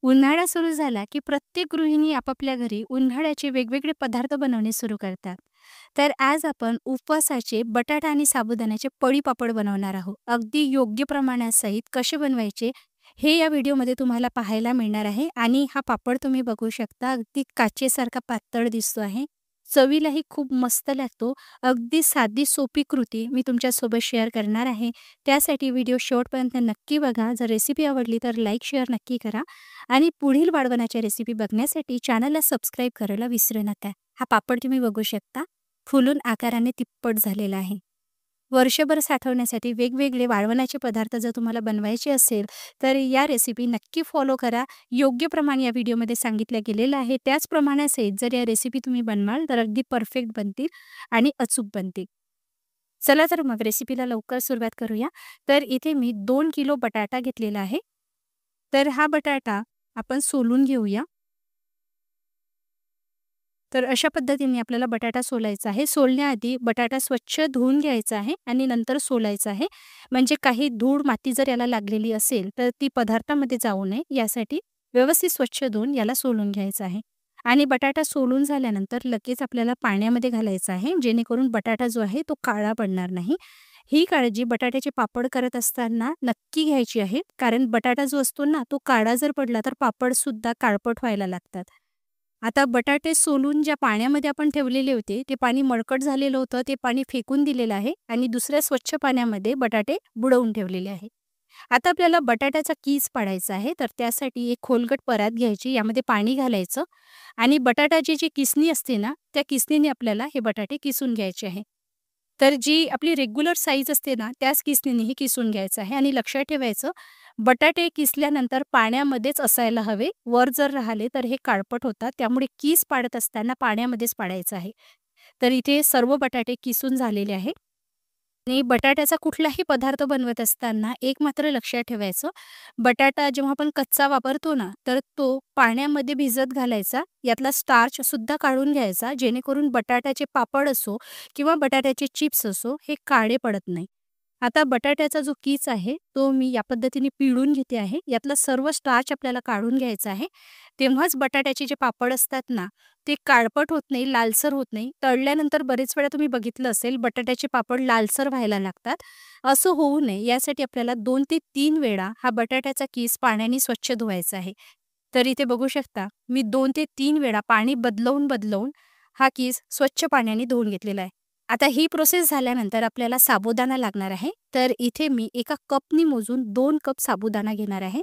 उन्हाळा सुरू झाला की प्रत्येक गृहिणी आपापल्या घरी उन्हाळ्याचे वेगवेगळे पदार्थ बनवणे सुरू करतात. तर आज आपण उपवासाचे बटाटा आणि साबुदाण्याचे पळी पापड बनवणार आहोत. अगदी योग्य प्रमाणासहित कसे बनवायचे हे या व्हिडिओमध्ये तुम्हाला पाहायला मिळणार आहे. आणि हा पापड तुम्ही बघू शकता, अगदी काचेसारखा पातळ दिसतो आहे. चवीलाही खूप मस्त लागतो. अगदी साधी सोपी कृती मी तुमच्यासोबत शेअर करणार आहे. त्यासाठी व्हिडिओ शेवटपर्यंत नक्की बघा. जर रेसिपी आवडली तर लाईक शेअर नक्की करा. आणि पुढील वाढवण्याच्या रेसिपी बघण्यासाठी चॅनलला सबस्क्राईब करायला विसरू नका. हा पापड तुम्ही बघू शकता, फुलून आकाराने तिप्पट झालेला आहे. वर्षभर साठवण्यासाठी वेगवेगळे वाळवण्याचे पदार्थ जर तुम्हाला बनवायचे असेल तर या रेसिपी नक्की फॉलो करा. योग्य प्रमाण या व्हिडिओमध्ये सांगितलं गेलेलं आहे. त्याच प्रमाणासहित जर या रेसिपी तुम्ही बनवाल तर अगदी परफेक्ट बनतील आणि अचूक बनतील. चला तर मग रेसिपीला लवकर सुरुवात करूया. तर इथे मी 2 किलो बटाटा घेतलेला आहे. तर हा बटाटा आपण सोलून घेऊया. तर अशा पद्धतीने आपल्याला बटाटा सोलायचा आहे. सोलण्याआधी बटाटा स्वच्छ धुवून घ्यायचा आहे आणि नंतर सोलायचा आहे. म्हणजे काही धूळ माती जर याला लागलेली असेल तर ती पदार्थामध्ये जाऊ नये यासाठी व्यवस्थित स्वच्छ धुवून याला सोलून घ्यायचं आहे. आणि बटाटा सोलून झाल्यानंतर लगेच आपल्याला पाण्यामध्ये घालायचा आहे, जेणेकरून बटाटा जो आहे तो काळा पडणार नाही. ही काळजी बटाट्याचे पापड करत असताना नक्की घ्यायची आहे, कारण बटाटा जो असतो ना तो काळा जर पडला तर पापडसुद्धा काळपट व्हायला लागतात. आता बटाटे सोलून ज्या पाण्यामध्ये आपण ठेवलेले होते ते पाणी मळकट झालेलं होतं, ते पाणी फेकून दिलेलं आहे आणि दुसऱ्या स्वच्छ पाण्यामध्ये बटाटे बुडवून ठेवलेले आहे. आता आपल्याला बटाट्याचा कीस पाडायचा आहे. तर त्यासाठी एक खोलगट परात घ्यायची, यामध्ये पाणी घालायचं आणि बटाट्याची जी किसणी असते ना त्या किसणीने आपल्याला हे बटाटे किसून घ्यायचे आहे. तर जी आपली रेग्युलर साईज असते ना त्याच किसणीने हे किसून घ्यायचं आहे. आणि लक्षात ठेवायचं, बटाटे किसल्यानंतर पाण्यामध्येच असायला हवे. वर जर राहिले तर हे काळपट होतात. त्यामुळे कीस पाडत असताना पाण्यामध्येच पाडायचं आहे. तर इथे सर्व बटाटे किसून झालेले आहे. आणि बटाट्याचा कुठलाही पदार्थ बनवत असताना एक मात्र लक्षात ठेवायचं, बटाटा जेव्हा आपण कच्चा वापरतो ना तर तो पाण्यामध्ये भिजत घालायचा, यातला स्टार्च सुद्धा काढून घ्यायचा, जेणेकरून बटाट्याचे पापड असो किंवा बटाट्याचे चिप्स असो हे काळे पडत नाही. आता बटाट्याचा जो कीस आहे तो मी या पद्धतीने पिळून घेते आहे. यातला सर्व स्टार्च आपल्याला काढून घ्यायचा आहे. तेव्हाच बटाट्याचे जे पापड असतात ना ते काळपट होत नाही, लालसर होत नाही. तळल्यानंतर बरेच वेळा तुम्ही बघितलं असेल बटाट्याचे पापड लालसर व्हायला लागतात. असं होऊ नये यासाठी आपल्याला 2 ते 3 वेळा हा बटाट्याचा कीस पाण्याने स्वच्छ धुवायचा आहे. तर इथे बघू शकता, मी 2 ते 3 वेळा पाणी बदलवून हा कीस स्वच्छ पाण्याने धुवून घेतलेला आहे. आता ही प्रोसेस झाल्यानंतर आपल्याला साबुदाणा लागणार आहे. तर इथे मी एका कपनी मोजून 2 कप साबुदाणा घेणार आहे.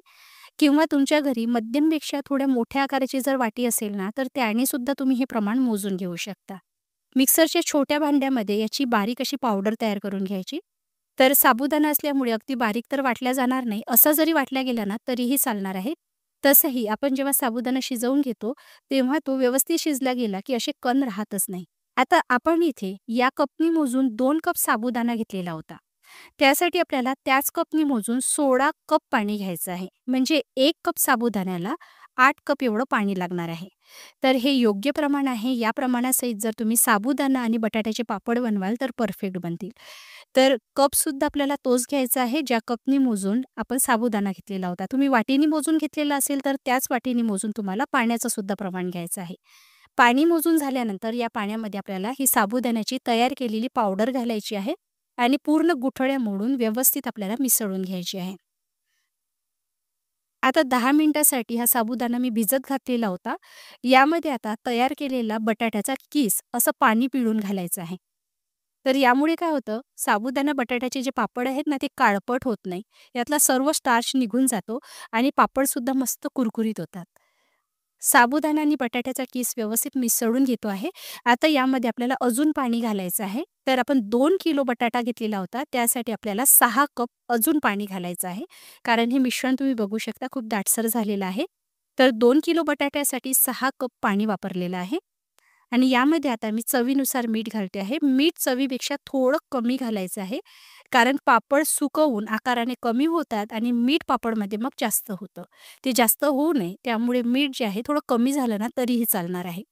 किंवा तुमच्या घरी मध्यमपेक्षा थोड्या मोठ्या आकाराची जर वाटी असेल ना तर त्याने सुद्धा तुम्ही हे प्रमाण मोजून घेऊ शकता. मिक्सरच्या छोट्या भांड्यामध्ये याची बारीक अशी पावडर तयार करून घ्यायची. तर साबुदाणा असल्यामुळे अगदी बारीक तर वाटल्या जाणार नाही. असा जरी वाटल्या गेला ना तरीही चालणार आहे. तसंही आपण जेव्हा साबुदाणा शिजवून घेतो तेव्हा तो व्यवस्थित शिजला गेला की असे कण राहतच नाही. आता आपण इथे या कपनी मोजून 2 कप साबुदाणा घेतलेला होता. त्यासाठी आपल्याला त्याच कपनी मोजून 16 कप पाणी घ्यायचं आहे. म्हणजे 1 कप साबुदाण्याला 8 कप एवढं पाणी लागणार आहे. तर हे योग्य प्रमाण आहे. या प्रमाणासहित जर तुम्ही साबुदाणा आणि बटाट्याचे पापड बनवाल तर परफेक्ट बनतील. तर कपसुद्धा आपल्याला तोच घ्यायचा आहे ज्या कपनी मोजून आपण साबुदाणा घेतलेला होता. तुम्ही वाटीनी मोजून घेतलेला असेल तर त्याच वाटीनी मोजून तुम्हाला पाण्याचं सुद्धा प्रमाण घ्यायचं आहे. पाणी मोजून झाल्यानंतर या पाण्यामध्ये आपल्याला ही साबुदाण्याची तयार केलेली पावडर घालायची आहे आणि पूर्ण गुठळ्या मोडून व्यवस्थित आपल्याला मिसळून घ्यायची आहे. आता 10 मिनिटासाठी हा साबुदाणा मी भिजत घातलेला होता. यामध्ये आता तयार केलेला बटाट्याचा कीस असं पाणी पिळून घालायचं आहे. तर यामुळे काय होतं, साबुदाणा बटाट्याचे जे पापड आहेत ना ते काळपट होत नाही. यातला सर्व स्टार्च निघून जातो आणि पापडसुद्धा मस्त कुरकुरीत होतात. साबुदाणा आणि बटाट्याचा कीस व्यवस्थित मिसळून घेतो आहे. आता यामध्ये आपल्याला अजून पाणी घालायचं आहे. तर आपण 2 किलो बटाटा घेतलेला होता, त्यासाठी आपल्याला 6 कप अजून पाणी घालायचं आहे. कारण हे मिश्रण तुम्ही बघू शकता खूप दाटसर झालेलं आहे. तर 2 किलो बटाट्यासाठी 6 कप पाणी वापरलेलं आहे. आणि यामध्ये आता मी चवीनुसार मीठ घालते आहे. मीठ चवीपेक्षा थोडं कमी घालायचं आहे. कारण पापड सुकवून आकाराने कमी होतात आणि मीठ पापडमध्ये मग जास्त होतं. ते जास्त होऊ नये त्यामुळे मीठ जे आहे थोडं कमी झालं ना तरीही चालणार आहे.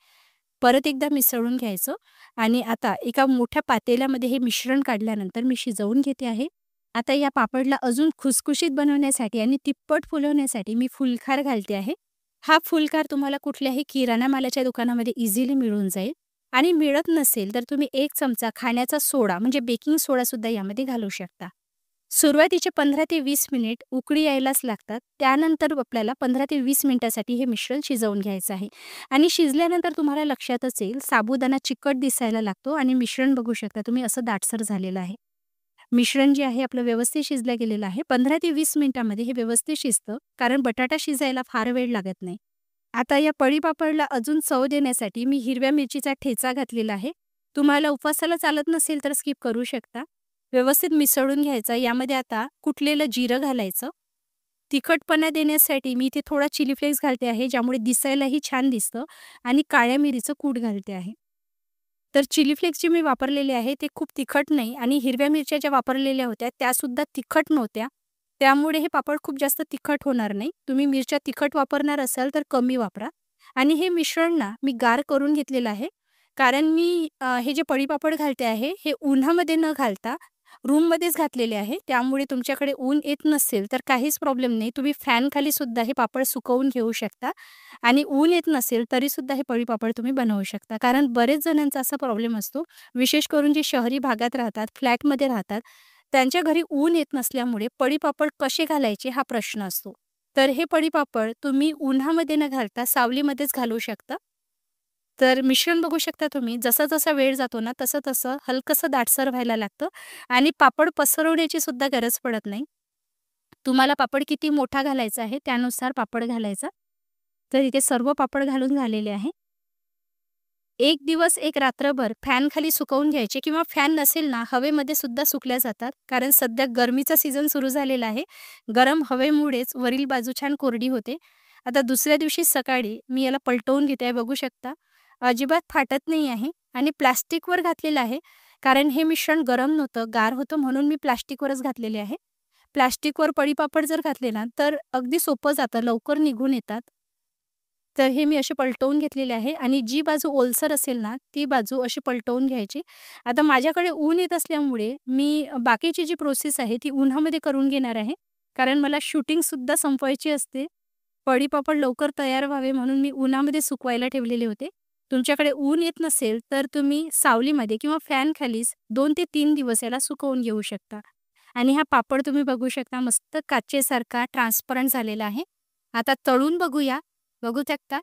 परत एकदा मिसळून घ्यायचं आणि आता एका मोठ्या पातेल्यामध्ये हे मिश्रण काढल्यानंतर मी शिजवून घेते आहे. आता या पापडला अजून खुसखुशीत बनवण्यासाठी आणि तिप्पट फुलवण्यासाठी मी फुलखार घालते आहे. हा फुलकार तुम्हाला कुठल्याही किराणा मालाच्या दुकानामध्ये इझिली मिळून जाईल आणि मिळत नसेल तर तुम्ही 1 चमचा खाण्याचा सोडा म्हणजे बेकिंग सोडासुद्धा यामध्ये घालू शकता. सुरुवातीचे 15 ते 20 मिनिट उकळी यायलाच लागतात. त्यानंतर आपल्याला 15 ते 20 मिनिटासाठी हे मिश्रण शिजवून घ्यायचं आहे आणि शिजल्यानंतर तुम्हाला लक्षातच येईल साबुदाणा चिकट दिसायला लागतो आणि मिश्रण बघू शकता तुम्ही असं दाटसर झालेलं आहे. मिश्रण जे आहे आपलं व्यवस्थित शिजलं गेलेलं आहे. 15 ते 20 मिनिटांमध्ये हे व्यवस्थित शिजतं कारण बटाटा शिजायला फार वेळ लागत नाही. आता या पळीपापडला अजून चव देण्यासाठी मी हिरव्या मिरचीचा ठेचा घातलेला आहे. तुम्हाला उपवासाला चालत नसेल तर स्किप करू शकता. व्यवस्थित मिसळून घ्यायचं. यामध्ये आता कुटलेलं जिरं घालायचं. तिखटपणा देण्यासाठी मी इथे थोडा चिली फ्लेक्स घालते आहे, ज्यामुळे दिसायलाही छान दिसतं आणि काळ्या मिरीचं कूट घालते आहे. तर चिली फ्लेक्स जे मी वापरलेले आहे ते खूप तिखट नाही आणि हिरव्या मिरच्या ज्या वापरलेल्या होत्या त्यासुद्धा तिखट नव्हत्या. त्यामुळे हे पापड खूप जास्त तिखट होणार नाही. तुम्ही मिरच्या तिखट वापरणार असाल तर कमी वापरा आणि हे मिश्रण ना मी गार करून घेतलेलं आहे. कारण मी हे जे पळीपापड घालते आहे हे उन्हामध्ये न घालता रूममध्येच घातलेले आहे. त्यामुळे तुमच्याकडे ऊन येत नसेल तर काहीच प्रॉब्लेम नाही. तुम्ही फॅनखाली सुद्धा हे पापड सुकवून घेऊ शकता आणि ऊन येत नसेल तरीसुद्धा हे पळीपापड तुम्ही बनवू शकता. कारण बरेच जणांचा असा प्रॉब्लेम असतो, विशेष करून जे शहरी भागात राहतात, फ्लॅटमध्ये राहतात, त्यांच्या घरी ऊन येत नसल्यामुळे पळीपापड कसे घालायचे हा प्रश्न असतो. तर हे पळीपापड तुम्ही उन्हामध्ये न घालता सावलीमध्येच घालू शकता. तर मिश्रण बघू शकता तुम्ही जसा-जसा वेळ जातो ना, तसं-तसं हलकंसं दाटसर व्हायला लागतं आणि पापड पसरवण्याची सुद्धा गरज पडत नाही. तुम्हाला पापड किती मोठा घालायचा आहे त्यानुसार पापड घालायचा. तर इथे सर्व पापड घालून झालेले आहे. एक दिवस एक रात्रभर फॅनखाली सुकवून घ्यायचे किंवा फॅन नसेल ना, हवेमध्ये सुद्धा सुकल्या जातात. कारण सध्या गरमीचा सीझन सुरू झालेला आहे. गरम हवेमुळेच वरील बाजू छान कोरडी होते. आता दुसऱ्या दिवशी सकाळी मी याला पलटवून घेते आहे, बघू शकता. अजिबात फाटत नाही आहे आणि प्लास्टिकवर घातलेलं आहे. कारण हे मिश्रण गरम नव्हतं, गार होतं म्हणून मी प्लास्टिकवरच घातलेले आहे. प्लास्टिकवर पळीपापड जर घातले ना, तर अगदी सोपं जातं, लवकर निघून येतात. तर हे मी असे पलटवून घेतलेले आहे आणि जी बाजू ओलसर असेल ना, ती बाजू अशी पलटवून घ्यायची. आता माझ्याकडे ऊन येत असल्यामुळे मी बाकीची जी प्रोसेस आहे ती उन्हामध्ये करून घेणार आहे. कारण मला शूटिंगसुद्धा संपवायची असते. पळीपापड लवकर तयार व्हावे म्हणून मी उन्हामध्ये सुकवायला ठेवलेले होते. तुमच्याकडे ऊन येत नसेल तर तुम्ही सावलीमध्ये किंवा फॅनखालीच 2 ते 3 दिवस याला सुकवून घेऊ शकता. आणि हा पापड तुम्ही बघू शकता मस्त काचेसारखा ट्रान्सपरंट झालेला आहे. आता तळून बघूया. बघू शकता.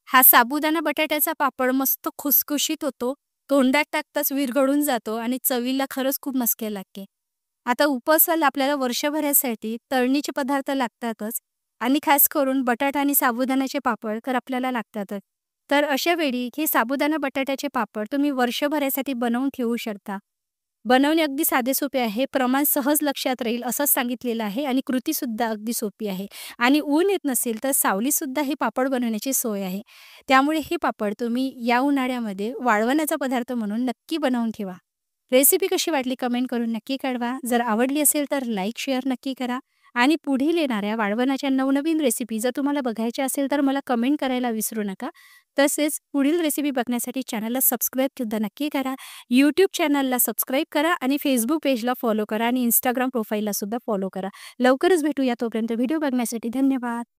हा साबुदाणा बटाट्याचा पापड मस्त खुसखुशीत होतो. तोंडात टाकताच विरघळून जातो आणि चवीला खरंच खूप मस्त लागते. आता उपवासाला आपल्याला वर्षभरासाठी तळणीचे पदार्थ लागतातच आणि खास करून बटाटा आणि साबुदाण्याचे पापड तर आपल्याला लागतातच. तर अशा वेळी हे साबुदाणा बटाट्याचे पापड तुम्ही वर्षभरासाठी बनवून ठेवू शकता. बनवणे अगदी साधे-सोपे आहे. प्रमाण सहज लक्षात राहील असंच सांगितलेलं आहे आणि कृतीसुद्धा अगदी सोपी आहे. आणि ऊन येत नसेल तर सावलीसुद्धा हे पापड बनवण्याची सोय आहे. त्यामुळे हे पापड तुम्ही या उन्हाळ्यामध्ये वाळवण्याचा पदार्थ म्हणून नक्की बनवून ठेवा. रेसिपी कशी वाटली कमेंट करून नक्की कळवा. जर आवडली असेल तर लाईक, शेअर नक्की करा. आणि पुढील येणाऱ्या वाळवणाच्या नवनवीन रेसिपी जर तुम्हाला बघायच्या असेल तर मला कमेंट करायला विसरू नका. तसेच पुढील रेसिपी बघण्यासाठी चॅनलला सबस्क्राईब सुद्धा नक्की करा. यूट्यूब चॅनलला सबस्क्राईब करा आणि फेसबुक पेजला फॉलो करा आणि Instagram प्रोफाईलला सुद्धा फॉलो करा. लवकरच भेटूया. तोपर्यंत व्हिडिओ बघण्यासाठी धन्यवाद.